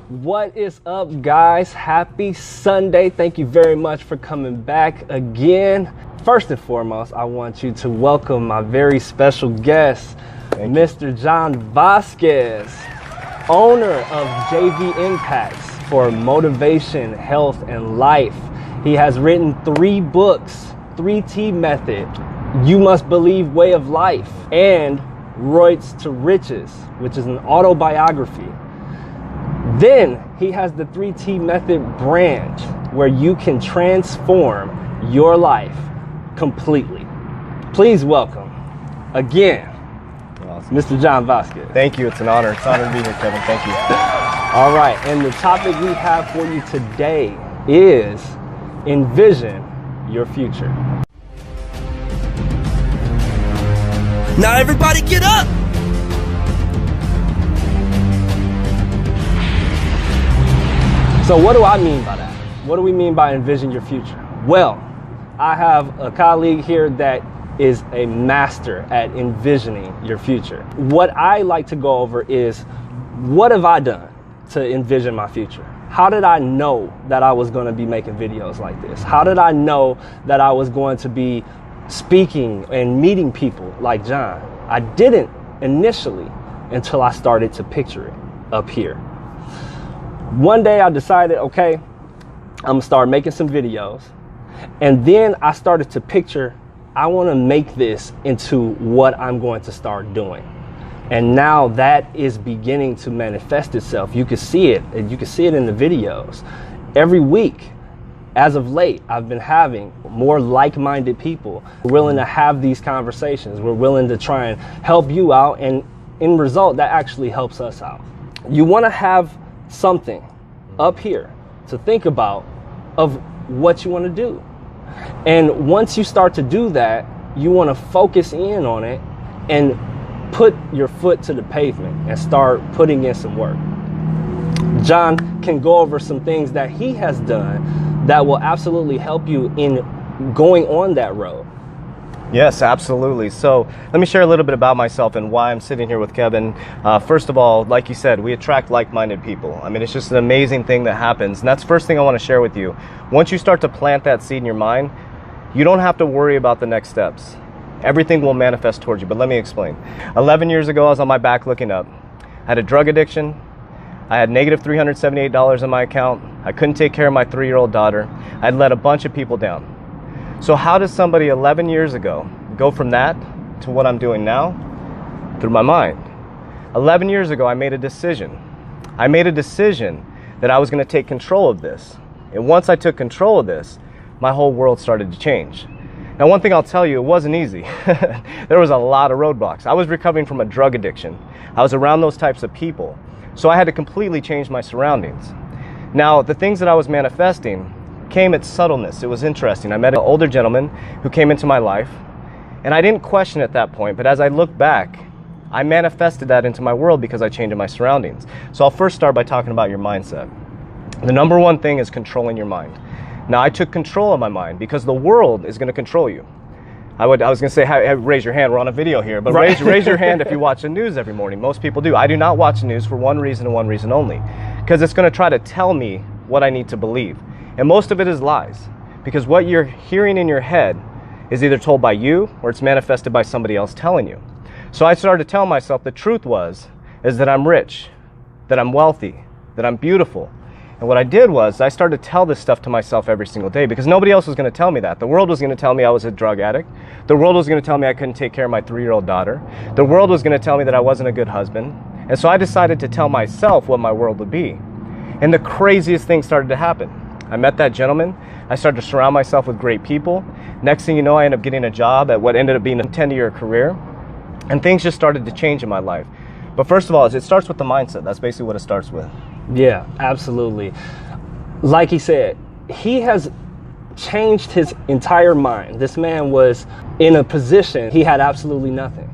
What is up, guys? Happy Sunday. Thank you very much for coming back again. First and foremost, I want you to welcome my very special guest, Mr. John Vasquez, owner of JV Impacts for motivation, health, and life. He has written 3 books, 3T Method, You Must Believe Way of Life, and Roids to Riches, which is an autobiography. Then he has the 3T Method branch where you can transform your life completely. Please welcome again, Mr. John Vasquez. Thank you. It's an honor. It's an honor to be here, Kevin. Thank you. All right. And the topic we have for you today is Envision Your Future. Now everybody get up! So what do I mean by that? What do we mean by envision your future? Well, I have a colleague here that is a master at envisioning your future. What I like to go over is, what have I done to envision my future? How did I know that I was going to be making videos like this? How did I know that I was going to be speaking and meeting people like John? I didn't initially until I started to picture it up here. One day I decided, okay, I'm gonna start making some videos. And then I started to picture, I wanna make this into what I'm going to start doing. And now that is beginning to manifest itself. You can see it, and you can see it in the videos. Every week, as of late, I've been having more like-minded people. We're willing to have these conversations. We're willing to try and help you out. And in result, that actually helps us out. You wanna have something up here to think about of what you want to do. And once you start to do that, you want to focus in on it and put your foot to the pavement and start putting in some work. John can go over some things that he has done that will absolutely help you in going on that road. Yes, absolutely. So let me share a little bit about myself and why I'm sitting here with Kevin. First of all, like you said, we attract like-minded people. I mean, it's just an amazing thing that happens. And that's the first thing I want to share with you. Once you start to plant that seed in your mind, you don't have to worry about the next steps. Everything will manifest towards you. But let me explain. 11 years ago, I was on my back looking up. I had a drug addiction. I had negative $378 in my account. I couldn't take care of my 3-year-old daughter. I'd let a bunch of people down. So how does somebody 11 years ago go from that to what I'm doing now? Through my mind. 11 years ago, I made a decision. I made a decision that I was going to take control of this. And once I took control of this, my whole world started to change. Now, one thing I'll tell you, it wasn't easy. There was a lot of roadblocks. I was recovering from a drug addiction. I was around those types of people. So I had to completely change my surroundings. Now, the things that I was manifesting came at subtleness. It was interesting. I met an older gentleman who came into my life, and I didn't question at that point, but as I look back, I manifested that into my world because I changed my surroundings. So I'll first start by talking about your mindset. The number one thing is controlling your mind. Now, I took control of my mind because the world is going to control you. I was going to say, hey, raise your hand. We're on a video here, but right. raise your hand if you watch the news every morning. Most people do. I do not watch the news for one reason and one reason only, because it's going to try to tell me what I need to believe. And most of it is lies, because what you're hearing in your head is either told by you or it's manifested by somebody else telling you. So I started to tell myself the truth is that I'm rich, that I'm wealthy, that I'm beautiful. And what I did was I started to tell this stuff to myself every single day because nobody else was going to tell me that. The world was going to tell me I was a drug addict. The world was going to tell me I couldn't take care of my 3-year-old daughter. The world was going to tell me that I wasn't a good husband. And so I decided to tell myself what my world would be. And the craziest thing started to happen. I met that gentleman. I started to surround myself with great people. Next thing you know, I ended up getting a job at what ended up being a 10-year career. And things just started to change in my life. But first of all, it starts with the mindset. That's basically what it starts with. Yeah, absolutely. Like he said, he has changed his entire mind. This man was in a position, he had absolutely nothing.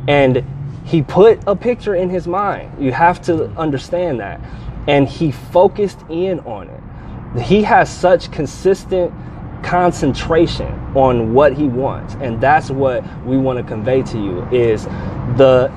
And he put a picture in his mind. You have to understand that. And he focused in on it. He has such consistent concentration on what he wants, and that's what we want to convey to you is the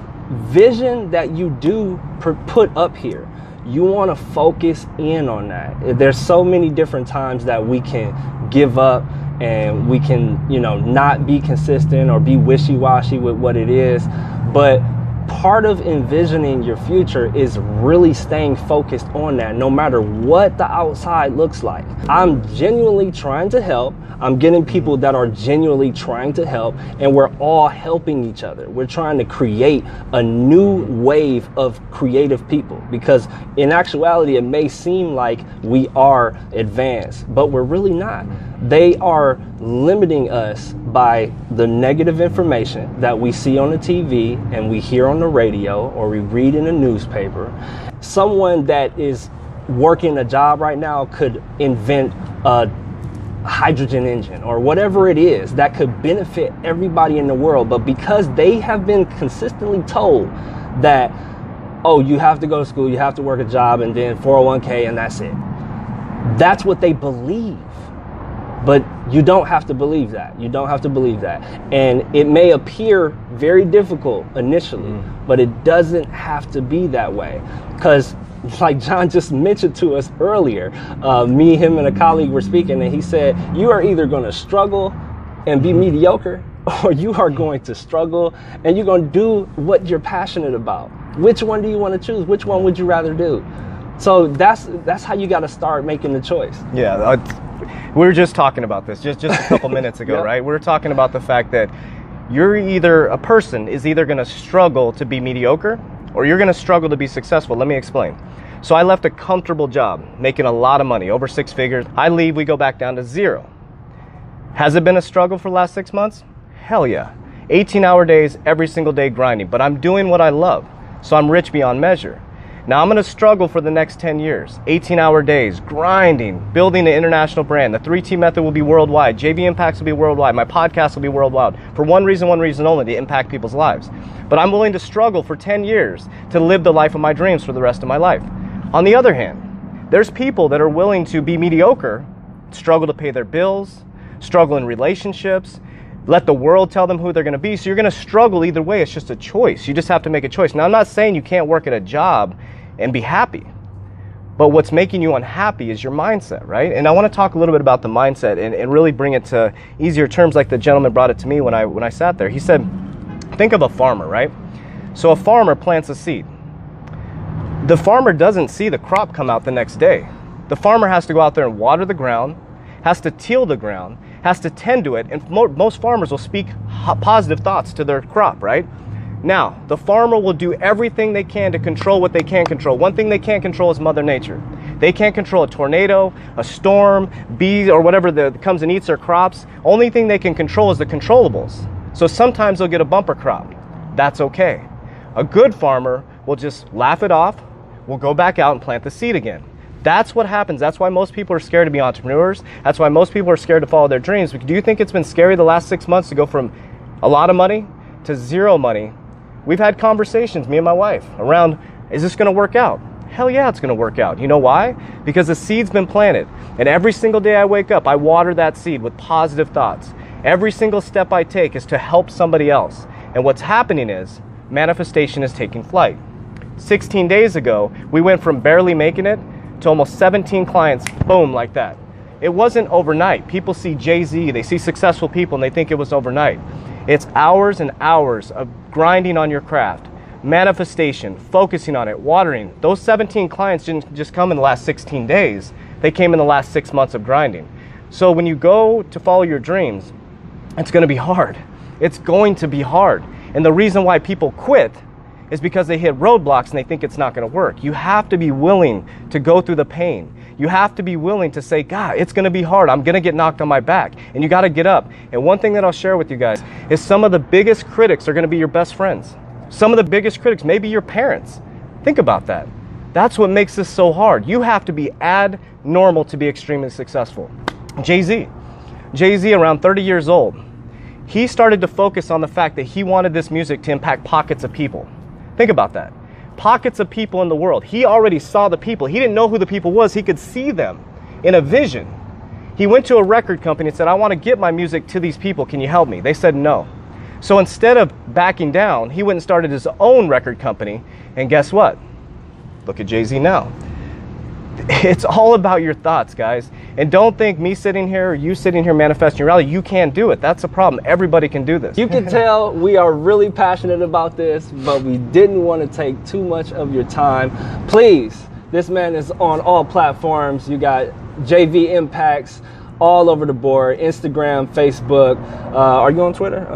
vision that you do put up here. you want to focus in on that. There's so many different times that we can give up and we can, not be consistent or be wishy-washy with what it is. But part of envisioning your future is really staying focused on that, no matter what the outside looks like. I'm genuinely trying to help. I'm getting people that are genuinely trying to help, and we're all helping each other. We're trying to create a new wave of creative people, because in actuality, it may seem like we are advanced, but we're really not. They are limiting us by the negative information that we see on the TV and we hear on the radio or we read in a newspaper. Someone that is working a job right now could invent a hydrogen engine or whatever it is that could benefit everybody in the world. But because they have been consistently told that, oh, you have to go to school, you have to work a job, and then 401k, and that's it. That's what they believe. But you don't have to believe that. You don't have to believe that. And it may appear very difficult initially, but it doesn't have to be that way. Because like John just mentioned to us earlier, him and a colleague were speaking, and he said, you are either going to struggle and be mediocre, or you are going to struggle and you're going to do what you're passionate about. Which one do you want to choose? Which one would you rather do? So that's how you got to start making the choice. Yeah, we were just talking about this just a couple minutes ago, right? We were talking about the fact that a person is either going to struggle to be mediocre or you're going to struggle to be successful. Let me explain. So I left a comfortable job, making a lot of money, over 6 figures. I leave, we go back down to 0. Has it been a struggle for the last 6 months? Hell yeah. 18-hour days, every single day grinding, but I'm doing what I love, so I'm rich beyond measure. Now I'm going to struggle for the next 10 years, 18-hour days, grinding, building an international brand. The 3T method will be worldwide. JV Impacts will be worldwide. My podcast will be worldwide. For one reason only, to impact people's lives. But I'm willing to struggle for 10 years to live the life of my dreams for the rest of my life. On the other hand, there's people that are willing to be mediocre, struggle to pay their bills, struggle in relationships, let the world tell them who they're going to be. So you're going to struggle either way. It's just a choice. You just have to make a choice. Now, I'm not saying you can't work at a job and be happy, but what's making you unhappy is your mindset, right? And I want to talk a little bit about the mindset and really bring it to easier terms, like the gentleman brought it to me when I sat there. He said, think of a farmer, right? So a farmer plants a seed. The farmer doesn't see the crop come out the next day. The farmer has to go out there and water the ground, has to till the ground, has to tend to it, and most farmers will speak positive thoughts to their crop, right? Now, the farmer will do everything they can to control what they can control. One thing they can't control is Mother Nature. They can't control a tornado, a storm, bees, or whatever that comes and eats their crops. Only thing they can control is the controllables. So sometimes they'll get a bumper crop. That's okay. A good farmer will just laugh it off, will go back out and plant the seed again. That's what happens. That's why most people are scared to be entrepreneurs. That's why most people are scared to follow their dreams. Do you think it's been scary the last 6 months to go from a lot of money to 0 money? We've had conversations, me and my wife, around, is this going to work out? Hell yeah, it's going to work out. You know why? Because the seed's been planted. And every single day I wake up, I water that seed with positive thoughts. Every single step I take is to help somebody else. And what's happening is manifestation is taking flight. 16 days ago, we went from barely making it to almost 17 clients, boom, like that. It wasn't overnight. People see Jay-Z, they see successful people, and they think it was overnight. It's hours and hours of grinding on your craft, manifestation, focusing on it, watering. Those 17 clients didn't just come in the last 16 days. They came in the last 6 months of grinding. So when you go to follow your dreams, it's going to be hard. It's going to be hard. And the reason why people quit is because they hit roadblocks and they think it's not going to work. You have to be willing to go through the pain. You have to be willing to say, God, it's going to be hard. I'm going to get knocked on my back. And you got to get up. And one thing that I'll share with you guys is some of the biggest critics are going to be your best friends. Some of the biggest critics, maybe your parents. Think about that. That's what makes this so hard. You have to be abnormal to be extremely successful. Jay-Z, around 30 years old, he started to focus on the fact that he wanted this music to impact pockets of people. Think about that. Pockets of people in the world. He already saw the people. He didn't know who the people was. He could see them in a vision. He went to a record company and said, I want to get my music to these people. Can you help me? They said no. So instead of backing down, he went and started his own record company. And guess what? Look at Jay-Z now. It's all about your thoughts, guys. And don't think me sitting here or you sitting here manifesting your reality, you can't do it. That's the problem. Everybody can do this. You can tell we are really passionate about this, but we didn't want to take too much of your time. Please, this man is on all platforms. You got JV Impacts all over the board, Instagram, Facebook. Are you on Twitter?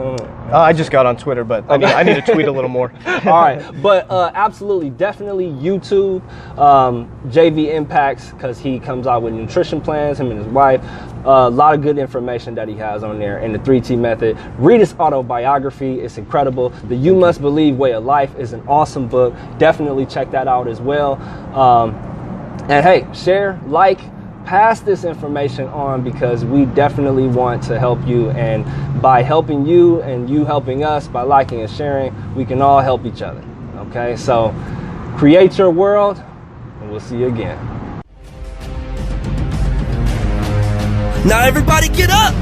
I just got on Twitter, but I need to tweet a little more. All right, but absolutely, definitely YouTube, JV Impacts, because he comes out with nutrition plans, him and his wife. A lot of good information that he has on there, and the 3T method. Read his autobiography, it's incredible. The You Must Believe Way of Life is an awesome book. Definitely check that out as well. And hey, share, like, pass this information on, because we definitely want to help you, and by helping you and you helping us by liking and sharing, we can all help each other. Okay, so create your world, and we'll see you again. Now everybody get up!